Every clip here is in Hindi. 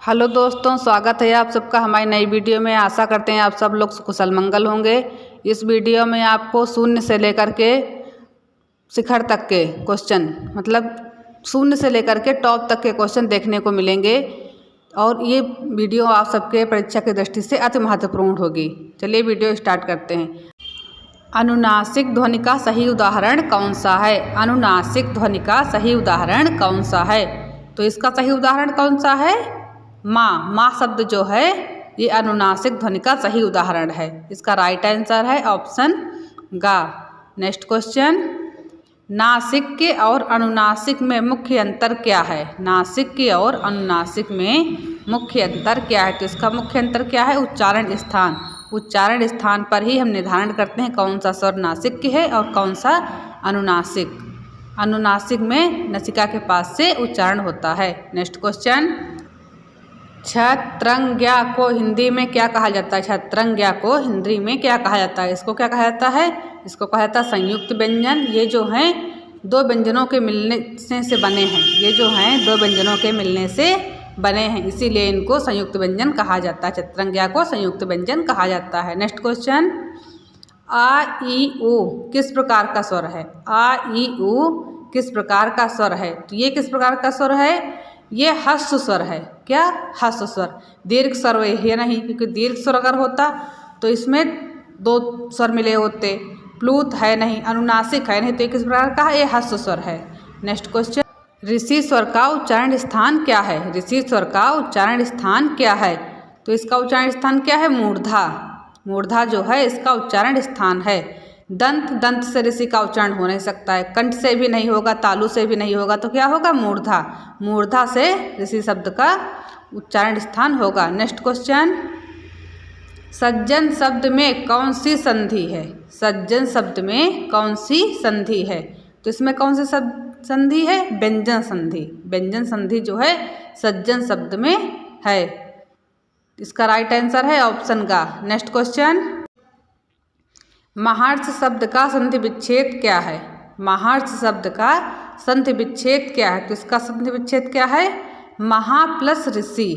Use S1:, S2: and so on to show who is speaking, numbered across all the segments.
S1: हेलो दोस्तों, स्वागत है आप सबका हमारी नई वीडियो में। आशा करते हैं आप सब लोग कुशल मंगल होंगे। इस वीडियो में आपको शून्य से लेकर के शिखर तक के क्वेश्चन, मतलब शून्य से लेकर के टॉप तक के क्वेश्चन देखने को मिलेंगे और ये वीडियो आप सबके परीक्षा की दृष्टि से अति महत्वपूर्ण होगी। चलिए वीडियो स्टार्ट करते हैं। अनुनासिक ध्वनि का सही उदाहरण कौन सा है? अनुनासिक ध्वनि का सही उदाहरण कौन सा है? तो इसका सही उदाहरण कौन सा है? माँ। माँ शब्द जो है ये अनुनासिक ध्वनि का सही उदाहरण है। इसका राइट आंसर है ऑप्शन गा। नेक्स्ट क्वेश्चन, नासिक के और अनुनासिक में मुख्य अंतर क्या है? नासिक के और अनुनासिक में मुख्य अंतर क्या है? तो इसका मुख्य अंतर क्या है? उच्चारण स्थान। उच्चारण स्थान पर ही हम निर्धारण करते हैं कौन सा स्वर नासिक के है और कौन सा अनुनासिक। अनुनासिक में नसिका के पास से उच्चारण होता है। नेक्स्ट क्वेश्चन, छत्रंज्ञा को हिंदी में क्या कहा जाता है? छत्रंज्ञा को हिंदी में क्या कहा जाता है? इसको क्या कहा जाता है? इसको कहा जाता है संयुक्त व्यंजन। ये जो हैं दो व्यंजनों के मिलने से बने हैं। ये जो हैं दो व्यंजनों के मिलने से बने हैं, इसीलिए इनको संयुक्त व्यंजन कहा जाता है। छत्रंज्ञा को संयुक्त व्यंजन कहा जाता है। नेक्स्ट क्वेश्चन, आ ई उ किस प्रकार का स्वर है? आ ई उ किस प्रकार का स्वर है? तो ये किस प्रकार का स्वर है? ये ह्रस्व स्वर है। क्या? ह्रस्व स्वर। दीर्घ स्वर है नहीं, क्योंकि दीर्घ स्वर अगर होता तो इसमें दो स्वर मिले होते। प्लूत है नहीं, अनुनासिक है नहीं, तो ये किस प्रकार का है? ये ह्रस्व स्वर है। नेक्स्ट क्वेश्चन, ऋषि स्वर का उच्चारण स्थान क्या है? ऋषि स्वर का उच्चारण स्थान क्या है? तो इसका उच्चारण स्थान क्या है? मूर्धा। मूर्धा जो है इसका उच्चारण स्थान है। दंत, दंत से ऋषि का उच्चारण हो नहीं सकता है। कंठ से भी नहीं होगा, तालु से भी नहीं होगा, तो क्या होगा? मूर्धा। मूर्धा से ऋषि शब्द का उच्चारण स्थान होगा। नेक्स्ट क्वेश्चन, सज्जन शब्द में कौन सी संधि है? सज्जन शब्द में कौन सी संधि है? तो इसमें कौन सी संधि है? व्यंजन संधि। व्यंजन संधि जो है सज्जन शब्द में है। इसका राइट आंसर है ऑप्शन गा। नेक्स्ट क्वेश्चन, महर्ष शब्द का संधि विच्छेद क्या है? महर्ष शब्द का संधि विच्छेद क्या है? तो इसका संधि विच्छेद क्या है? महा प्लस ऋषि।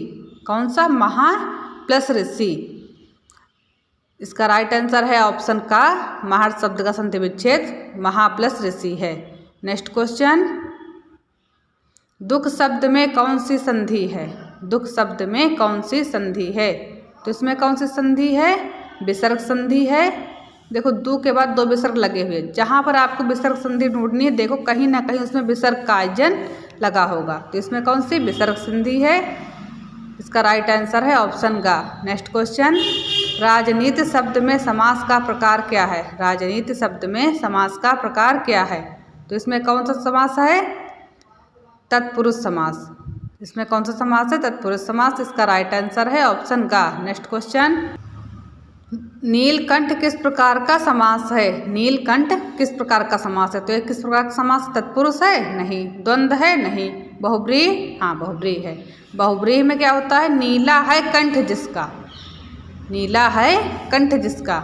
S1: कौन सा? महा प्लस ऋषि। इसका राइट आंसर है ऑप्शन का। महर्ष शब्द का संधि विच्छेद महा प्लस ऋषि है। नेक्स्ट क्वेश्चन, दुख शब्द में कौन सी संधि है? दुख शब्द में कौन सी संधि है? तो इसमें कौन सी संधि है? विसर्ग संधि है। देखो, दू के बाद दो विसर्ग लगे हुए, जहाँ पर आपको विसर्ग संधि ढूंढनी है, देखो कहीं ना कहीं उसमें विसर्ग का आयोजन लगा होगा। तो इसमें कौन सी विसर्ग संधि है? इसका राइट आंसर है ऑप्शन गा। नेक्स्ट क्वेश्चन, राजनीति शब्द में समास का प्रकार क्या है? राजनीति शब्द में समास का प्रकार क्या है? तो इसमें कौन सा समास है? तत्पुरुष समास। इसमें कौन सा समास है? तत्पुरुष समास। इसका राइट आंसर है ऑप्शन गा। नेक्स्ट क्वेश्चन, नीलकंठ किस प्रकार का समास है? नीलकंठ किस प्रकार का समास है? तो ये किस प्रकार का समास? तत्पुरुष है? नहीं। द्वंद्व है? नहीं। बहुब्रीहि? हाँ, बहुब्रीहि है। बहुब्रीहि में क्या होता है? नीला है कंठ जिसका। नीला है कंठ जिसका,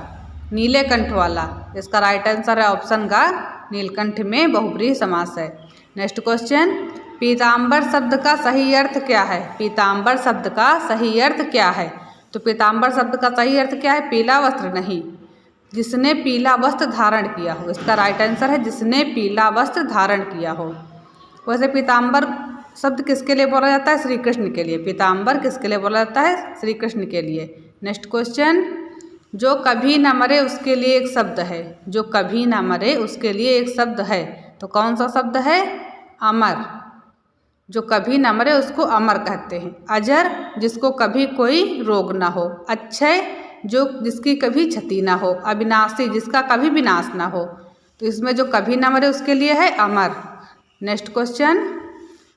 S1: नीले कंठ वाला। इसका राइट आंसर है ऑप्शन गा। नीलकंठ में बहुब्रीहि समास है। नेक्स्ट क्वेश्चन, पीताम्बर शब्द का सही अर्थ क्या है? पीताम्बर शब्द का सही अर्थ क्या है? तो पीताम्बर शब्द का सही अर्थ क्या है? पीला वस्त्र नहीं, जिसने पीला वस्त्र धारण किया हो। इसका राइट आंसर है जिसने पीला वस्त्र धारण किया हो। वैसे पीताम्बर शब्द किसके लिए बोला जाता है? श्री कृष्ण के लिए। पीताम्बर किसके लिए बोला जाता है? श्री कृष्ण के लिए। नेक्स्ट क्वेश्चन, जो कभी न मरे उसके लिए एक शब्द है। जो कभी न मरे उसके लिए एक शब्द है, तो कौन सा शब्द है? अमर। जो कभी न मरे उसको अमर कहते हैं। अजर, जिसको कभी कोई रोग ना हो। अक्षय, जो जिसकी कभी क्षति ना हो। अविनाशी, जिसका कभी विनाश ना हो। तो इसमें जो कभी न मरे उसके लिए है अमर। नेक्स्ट क्वेश्चन,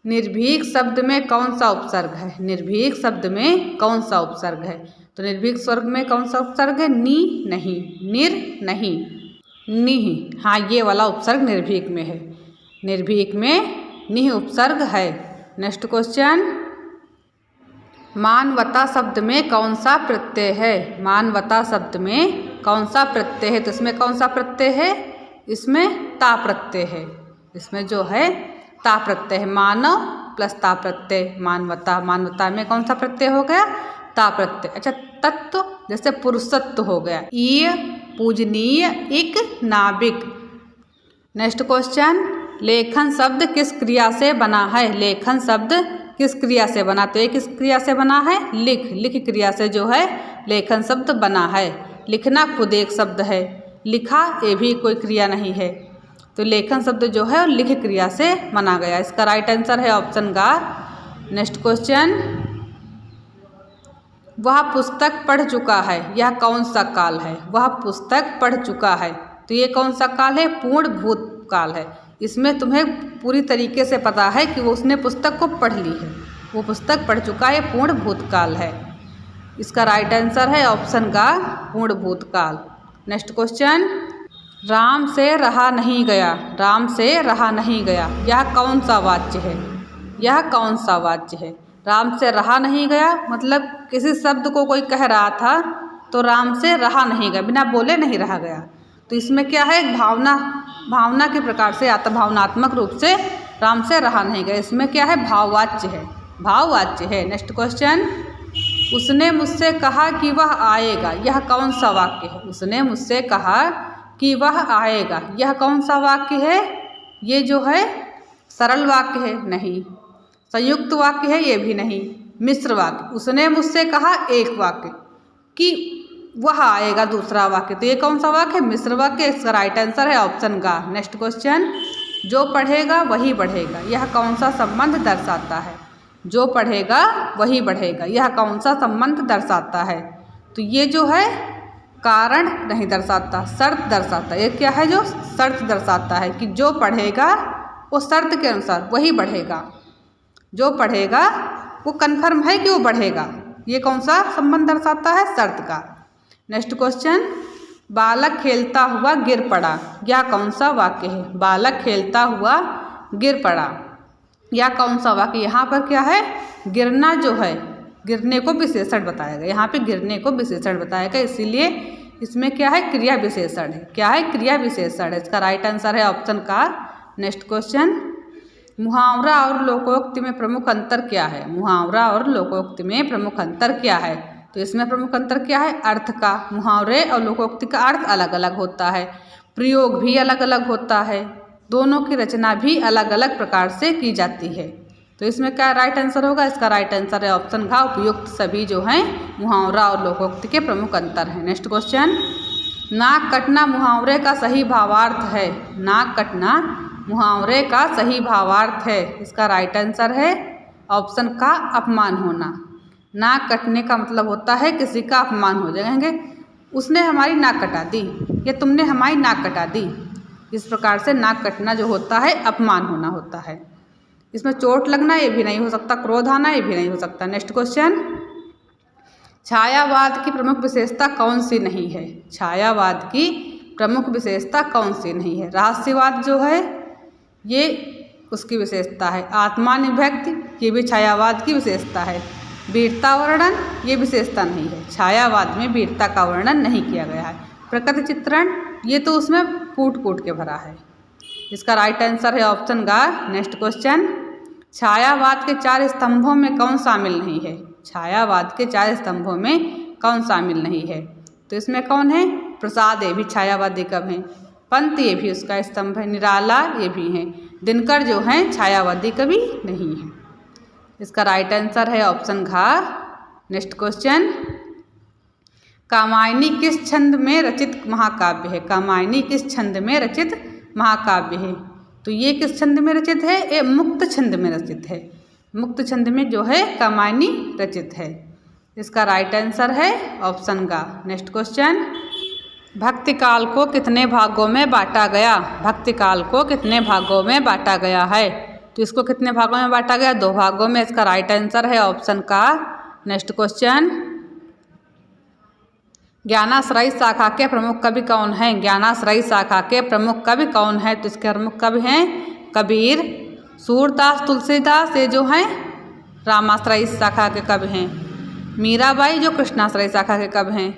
S1: निर्भीक शब्द में कौन सा उपसर्ग है? निर्भीक शब्द में कौन सा उपसर्ग है? तो निर्भीक स्वर्ग में कौन सा उपसर्ग है? नी नहीं, निर नहीं, निह। हाँ, ये वाला उपसर्ग निर्भीक में है। निर्भीक में निह उपसर्ग है। नेक्स्ट क्वेश्चन, मानवता शब्द में कौन सा प्रत्यय है? मानवता शब्द में कौन सा प्रत्यय है? तो इसमें कौन सा प्रत्यय है? इसमें ता प्रत्यय है। इसमें जो है ता प्रत्यय है। मानव प्लस ता प्रत्यय मानवता, मानवता में कौन सा प्रत्यय हो गया, ता प्रत्यय। अच्छा तत्व जैसे पुरुषत्व हो गया, ईय पूजनीय इक नाविक। नेक्स्ट क्वेश्चन, लेखन शब्द किस क्रिया से बना है, लेखन शब्द किस क्रिया से बना, तो ये किस क्रिया से बना है, लिख, लिख क्रिया से जो है लेखन शब्द बना है। लिखना खुद एक शब्द है, लिखा ये भी कोई क्रिया नहीं है, तो लेखन शब्द जो है लिख क्रिया से बना गया। इसका राइट आंसर है ऑप्शन का। नेक्स्ट क्वेश्चन, वह पुस्तक पढ़ चुका है, यह कौन सा काल है, वह पुस्तक पढ़ चुका है, तो ये कौन सा काल है, पूर्ण भूतकाल है। इसमें तुम्हें पूरी तरीके से पता है कि वो उसने पुस्तक को पढ़ ली है, वो पुस्तक पढ़ चुका है, पूर्ण भूतकाल है। इसका राइट आंसर है ऑप्शन का पूर्ण भूतकाल। नेक्स्ट क्वेश्चन, राम से रहा नहीं गया, राम से रहा नहीं गया, यह कौन सा वाच्य है, यह कौन सा वाच्य है। राम से रहा नहीं गया मतलब किसी शब्द को कोई कह रहा था तो राम से रहा नहीं गया, बिना बोले नहीं रहा गया, तो इसमें क्या है, एक भावना, भावना के प्रकार से आता, भावनात्मक रूप से राम से रहा नहीं गया, इसमें क्या है, भाववाच्य है, भाववाच्य है। नेक्स्ट क्वेश्चन, उसने मुझसे कहा कि वह आएगा, यह कौन सा वाक्य है, उसने मुझसे कहा कि वह आएगा, यह कौन सा वाक्य है, ये जो है सरल वाक्य है, नहीं, संयुक्त वाक्य है, ये भी नहीं, मिश्र वाक्य। उसने मुझसे कहा एक वाक्य, कि वह आएगा दूसरा वाक्य, तो ये कौन सा वाक्य है, मिश्र वाक्य। इसका राइट आंसर है ऑप्शन का। नेक्स्ट क्वेश्चन, जो पढ़ेगा वही बढ़ेगा, यह कौन सा संबंध दर्शाता है, जो पढ़ेगा वही बढ़ेगा, यह कौन सा संबंध दर्शाता है, तो ये जो है कारण नहीं दर्शाता, शर्त दर्शाता है। ये क्या है, जो शर्त दर्शाता है कि जो पढ़ेगा वो शर्त के अनुसार वही बढ़ेगा, जो पढ़ेगा वो कन्फर्म है कि वो बढ़ेगा, ये कौन सा संबंध दर्शाता है, शर्त का। नेक्स्ट क्वेश्चन, बालक खेलता हुआ गिर पड़ा, यह कौन सा वाक्य है, बालक खेलता हुआ गिर पड़ा, यह कौन सा वाक्य। यहाँ पर क्या है, गिरना जो है, गिरने को विशेषण बताया गया, यहाँ पे गिरने को विशेषण बताया गया, इसीलिए इसमें क्या है, क्रिया विशेषण है, क्या है, क्रिया विशेषण है। इसका राइट आंसर है ऑप्शन का। नेक्स्ट क्वेश्चन, मुहावरा और लोकोक्ति में प्रमुख अंतर क्या है, मुहावरा और लोकोक्ति में प्रमुख अंतर क्या है, तो इसमें प्रमुख अंतर क्या है, अर्थ का। मुहावरे और लोकोक्ति का अर्थ अलग अलग होता है, प्रयोग भी अलग अलग होता है, दोनों की रचना भी अलग अलग प्रकार से की जाती है, तो इसमें क्या राइट आंसर होगा, इसका राइट आंसर है ऑप्शन का, उपयुक्त सभी जो हैं मुहावरा और लोकोक्ति के प्रमुख अंतर हैं। नेक्स्ट क्वेश्चन, नाक कटना मुहावरे का सही भावार्थ है, नाक कटना मुहावरे का सही भावार्थ है, इसका राइट आंसर है ऑप्शन का, अपमान होना। नाक कटने का मतलब होता है किसी का अपमान हो जाएंगे, उसने हमारी नाक कटा दी या तुमने हमारी नाक कटा दी, इस प्रकार से नाक कटना जो होता है अपमान होना होता है। इसमें चोट लगना ये भी नहीं हो सकता, क्रोध आना ये भी नहीं हो सकता। नेक्स्ट क्वेश्चन, छायावाद की प्रमुख विशेषता कौन सी नहीं है, छायावाद की प्रमुख विशेषता कौन सी नहीं है। रहस्यवाद जो है ये उसकी विशेषता है, आत्माभिव्यक्ति ये भी छायावाद की विशेषता है, वीरता वर्णन ये विशेषता नहीं है, छायावाद में वीरता का वर्णन नहीं किया गया है। प्रकृति चित्रण ये तो उसमें कूट कूट के भरा है, इसका राइट आंसर है ऑप्शन का। नेक्स्ट क्वेश्चन, छायावाद के 4 स्तंभों में कौन शामिल नहीं है, छायावाद के 4 स्तंभों में कौन शामिल नहीं है, तो इसमें कौन है, प्रसाद ये भी छायावादी कवि हैं, पंत ये भी उसका स्तंभ है, निराला ये भी हैं, दिनकर जो हैं छायावादी कवि नहीं है, इसका राइट आंसर है ऑप्शन घ। नेक्स्ट क्वेश्चन, कामायनी किस छंद में रचित महाकाव्य है, कामायनी किस छंद में रचित महाकाव्य है, तो ये किस छंद में रचित है, ये मुक्त छंद में रचित है, मुक्त छंद में जो है कामायनी रचित है, इसका राइट आंसर है ऑप्शन का। नेक्स्ट क्वेश्चन, भक्ति काल को कितने भागों में बांटा गया, भक्ति काल को कितने भागों में बांटा गया है, तो इसको कितने भागों में बांटा गया, 2 भागों में, इसका राइट आंसर है ऑप्शन का। नेक्स्ट क्वेश्चन, ज्ञानाश्रयी शाखा के प्रमुख कवि कौन हैं, ज्ञानाश्रयी शाखा के प्रमुख कवि कौन है, तो इसके प्रमुख कवि हैं कबीर, सूरदास, तुलसीदास ये जो हैं रामाश्रयी शाखा के कवि हैं, मीराबाई जो कृष्णाश्रयी शाखा के कवि हैं,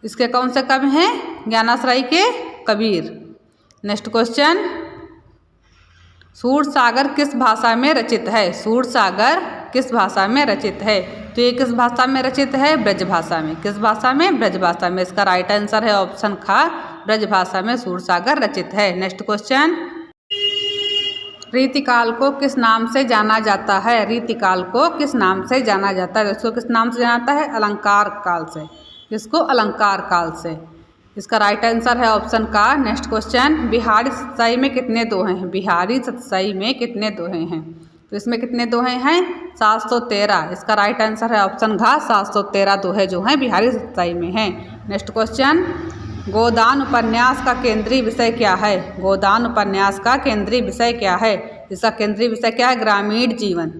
S1: इसके कौन से कवि हैं, ज्ञानाश्रयी के कबीर। नेक्स्ट क्वेश्चन, सूरसागर किस भाषा में रचित है? सूरसागर किस भाषा में रचित है? तो ये किस भाषा में रचित है? ब्रज भाषा में। किस भाषा में? ब्रज भाषा में। इसका राइट आंसर है ऑप्शन ख, ब्रज भाषा में सूरसागर रचित है। नेक्स्ट क्वेश्चन, रीतिकाल को किस नाम से जाना जाता है? रीतिकाल को किस नाम से जाना जाता है? इसको किस नाम से जाना जाता है? अलंकार काल से। किसको? अलंकार काल से। इसका राइट आंसर है ऑप्शन का। नेक्स्ट क्वेश्चन, बिहारी सतसई में कितने दोहे हैं? बिहारी सतसई में कितने दोहे हैं? तो इसमें कितने दोहे हैं? 713। इसका राइट आंसर है ऑप्शन घ, 713 दोहे जो हैं बिहारी सतसई में हैं। नेक्स्ट क्वेश्चन, गोदान उपन्यास का केंद्रीय विषय क्या है? गोदान उपन्यास का केंद्रीय विषय क्या है? इसका केंद्रीय विषय क्या है? ग्रामीण जीवन।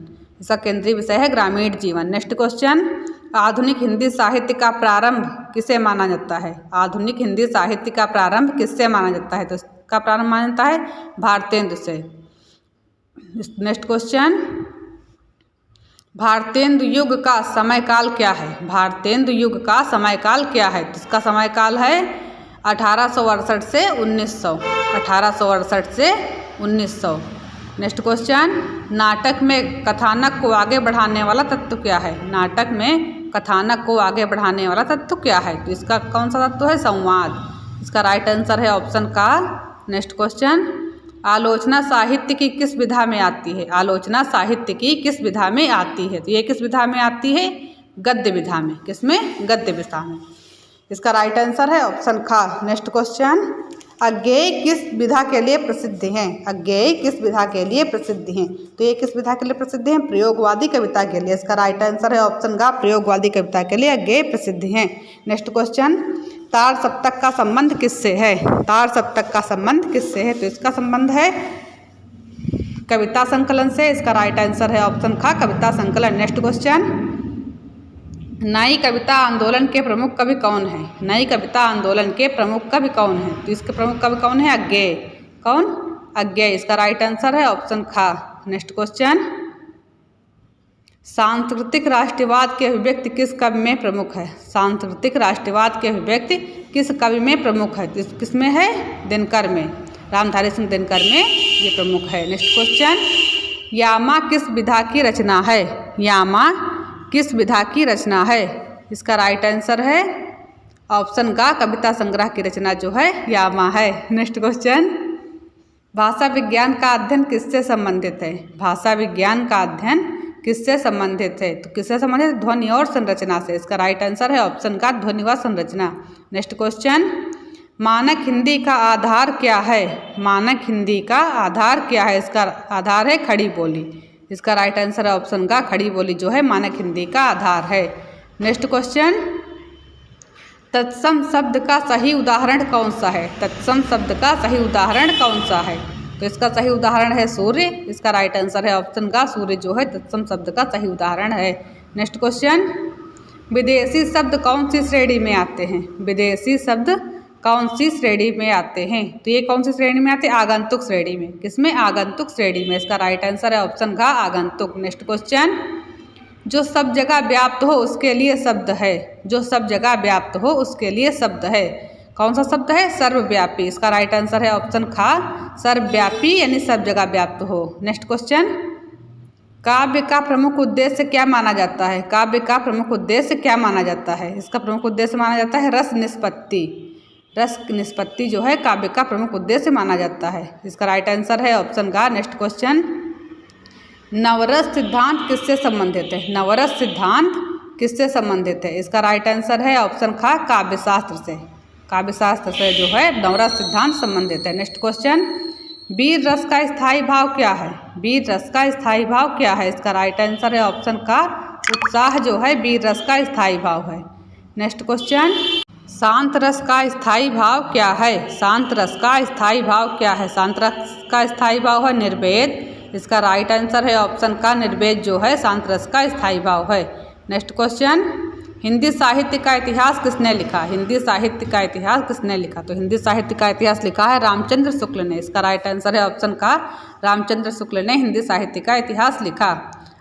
S1: इसका केंद्रीय विषय है ग्रामीण जीवन। नेक्स्ट क्वेश्चन, आधुनिक हिंदी साहित्य का प्रारंभ किसे माना जाता है? आधुनिक हिंदी साहित्य का प्रारंभ किससे माना जाता है? तो इसका प्रारंभ माना जाता है भारतेंदु से। नेक्स्ट क्वेश्चन, भारतेंदु युग का समयकाल क्या है? भारतेंदु युग का समयकाल क्या है? तो इसका समयकाल है 1868 से 1900। 1868 से 1900। नेक्स्ट क्वेश्चन, नाटक में कथानक को आगे बढ़ाने वाला तत्व क्या है? नाटक में कथानक को आगे बढ़ाने वाला तत्व क्या है? तो इसका कौन सा तत्व है? संवाद। इसका राइट आंसर है ऑप्शन का। नेक्स्ट क्वेश्चन, आलोचना साहित्य की किस विधा में आती है? आलोचना साहित्य की किस विधा में आती है? तो ये किस विधा में आती है? गद्य विधा में। किसमें? गद्य विधा में। इसका राइट आंसर है ऑप्शन ख। नेक्स्ट क्वेश्चन, अज्ञेय किस विधा के लिए प्रसिद्ध हैं? अज्ञेय किस विधा के लिए प्रसिद्ध हैं? तो ये किस विधा के लिए प्रसिद्ध हैं? प्रयोगवादी कविता के लिए। इसका राइट आंसर है ऑप्शन का, प्रयोगवादी कविता के लिए अज्ञेय प्रसिद्ध हैं। नेक्स्ट क्वेश्चन, तार सप्तक का संबंध किससे है? तार सप्तक का संबंध किससे है? तो इसका संबंध है कविता संकलन से। इसका राइट आंसर है ऑप्शन ख, कविता संकलन। नेक्स्ट क्वेश्चन, नई कविता आंदोलन के प्रमुख कवि कौन है? नई कविता आंदोलन के प्रमुख कवि कौन है? तो इसके प्रमुख कवि कौन है? अज्ञेय। कौन? अज्ञेय। इसका राइट आंसर है ऑप्शन ख। नेक्स्ट क्वेश्चन, सांस्कृतिक राष्ट्रवाद के अभिव्यक्ति किस कवि में प्रमुख है? सांस्कृतिक राष्ट्रवाद के अभिव्यक्ति किस कवि में प्रमुख है? किस में है? दिनकर में। रामधारी सिंह दिनकर में ये प्रमुख है। नेक्स्ट क्वेश्चन, यामा किस विधा की रचना है? यामा किस विधा की रचना है? इसका राइट आंसर है ऑप्शन का, कविता संग्रह की रचना जो है यामा है। नेक्स्ट क्वेश्चन, भाषा विज्ञान का अध्ययन किससे संबंधित है? भाषा विज्ञान का अध्ययन किससे संबंधित है? तो किससे संबंधित है? ध्वनि और संरचना से। इसका राइट आंसर है ऑप्शन का, ध्वनि व संरचना। नेक्स्ट क्वेश्चन, मानक हिंदी का आधार क्या है? मानक हिंदी का आधार क्या है? इसका आधार है खड़ी बोली। इसका राइट आंसर है ऑप्शन का, खड़ी बोली जो है मानक हिंदी का आधार है। नेक्स्ट क्वेश्चन, तत्सम शब्द का सही उदाहरण कौन सा है? तत्सम शब्द का सही उदाहरण कौन सा है? तो इसका सही उदाहरण है सूर्य। इसका राइट आंसर है ऑप्शन का, सूर्य जो है तत्सम शब्द का सही उदाहरण है। नेक्स्ट क्वेश्चन, विदेशी शब्द कौन सी श्रेणी में आते हैं? विदेशी शब्द कौन सी श्रेणी में आते हैं? तो ये कौन सी श्रेणी में आते हैं? आगंतुक श्रेणी में। किसमें? आगंतुक श्रेणी में। इसका राइट आंसर है ऑप्शन का, आगंतुक। नेक्स्ट क्वेश्चन, जो सब जगह व्याप्त हो उसके लिए शब्द है। जो सब जगह व्याप्त हो उसके लिए शब्द है। कौन सा शब्द है? सर्वव्यापी। इसका राइट आंसर है ऑप्शन ख, सर्वव्यापी यानी सब जगह व्याप्त हो। नेक्स्ट क्वेश्चन, काव्य का प्रमुख उद्देश्य क्या माना जाता है? काव्य का प्रमुख उद्देश्य क्या माना जाता है? इसका प्रमुख उद्देश्य माना जाता है रस निष्पत्ति। रस निष्पत्ति जो है काव्य का प्रमुख उद्देश्य माना जाता है। इसका राइट आंसर है ऑप्शन का। नेक्स्ट क्वेश्चन, नवरस सिद्धांत किससे संबंधित है? नवरस सिद्धांत किससे संबंधित है? इसका राइट आंसर है ऑप्शन ख, काव्यशास्त्र से। काव्यशास्त्र से जो है नवरस सिद्धांत संबंधित है। नेक्स्ट क्वेश्चन, वीर रस का स्थायी भाव क्या है? वीर रस का स्थायी भाव क्या है? इसका राइट आंसर है ऑप्शन का, उत्साह जो है वीर रस का स्थायी भाव है। नेक्स्ट क्वेश्चन, शांत रस का स्थायी भाव क्या है? शांत रस का स्थायी भाव क्या है? शांत रस का स्थायी भाव है निर्वेद। इसका राइट आंसर है ऑप्शन का, निर्वेद जो है शांत रस का स्थायी भाव है। नेक्स्ट क्वेश्चन, हिंदी साहित्य का इतिहास किसने लिखा? हिंदी साहित्य का इतिहास किसने लिखा? तो हिंदी साहित्य का इतिहास लिखा है रामचंद्र शुक्ल ने। इसका राइट आंसर है ऑप्शन का, रामचंद्र शुक्ल ने हिंदी साहित्य का इतिहास लिखा।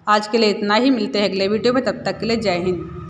S1: आज के लिए इतना ही, मिलते हैं अगले वीडियो में, तब तक के लिए जय हिंद।